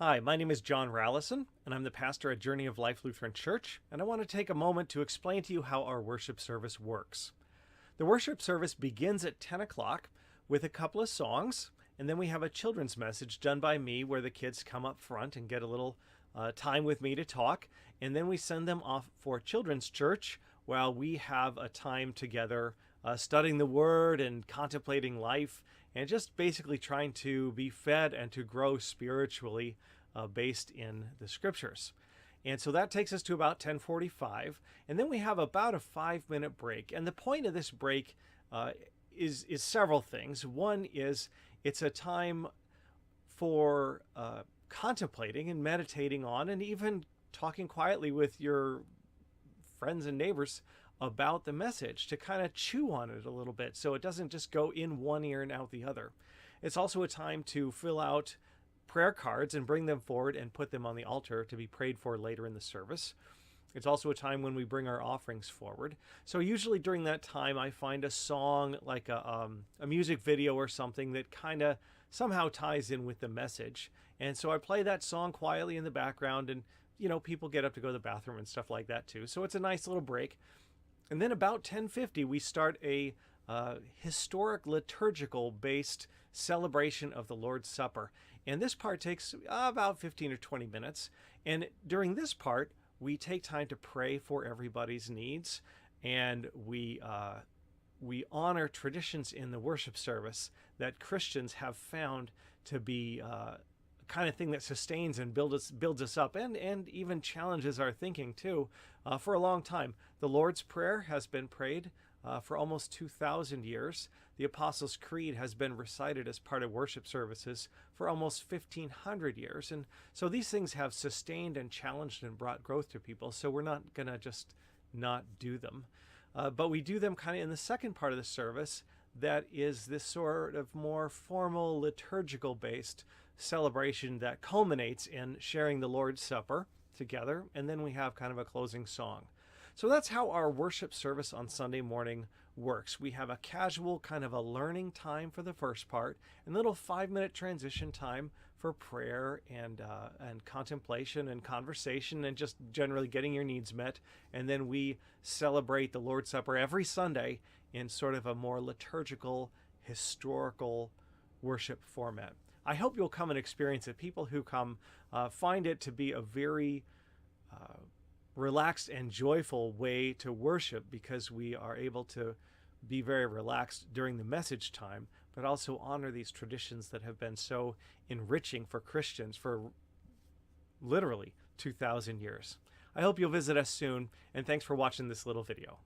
Hi, my name is John Rallison, and I'm the pastor at Journey of Life Lutheran Church, and I want to take a moment to explain to you how our worship service works. The worship service begins at 10 o'clock with a couple of songs, and then we have a children's message done by me where the kids come up front and get a little time with me to talk, and then we send them off for children's church while we have a time together studying the Word and contemplating life and just basically trying to be fed and to grow spiritually based in the Scriptures. And so that takes us to about 10:45, and then we have about a 5-minute break. And the point of this break is several things. One is it's a time for contemplating and meditating on, and even talking quietly with your friends and neighbors about the message to kind of chew on it a little bit so it doesn't just go in one ear and out the other. It's also a time to fill out prayer cards and bring them forward and put them on the altar to be prayed for later in the service. It's also a time when we bring our offerings forward. So usually during that time, I find a song like a music video or something that kind of somehow ties in with the message. And so I play that song quietly in the background, and people get up to go to the bathroom and stuff like that too. So it's a nice little break. And then about 10:50, we start a historic liturgical based celebration of the Lord's Supper. And this part takes about 15 or 20 minutes. And during this part, we take time to pray for everybody's needs, and we honor traditions in the worship service that Christians have found to be kind of thing that sustains and builds us up and even challenges our thinking too for a long time. The Lord's Prayer has been prayed for almost 2,000 years. The Apostles' Creed has been recited as part of worship services for almost 1,500 years. And so these things have sustained and challenged and brought growth to people. So we're not going to just not do them. But we do them kind of in the second part of the service that is this sort of more formal liturgical based celebration that culminates in sharing the Lord's Supper together, and then we have kind of a closing song. So that's how our worship service on Sunday morning works. We have a casual kind of a learning time for the first part, and a little 5-minute transition time for prayer and contemplation and conversation and just generally getting your needs met. And then we celebrate the Lord's Supper every Sunday in sort of a more liturgical, historical worship format. I hope you'll come and experience it. People who come find it to be a very relaxed and joyful way to worship, because we are able to be very relaxed during the message time, but also honor these traditions that have been so enriching for Christians for literally 2,000 years. I hope you'll visit us soon, and thanks for watching this little video.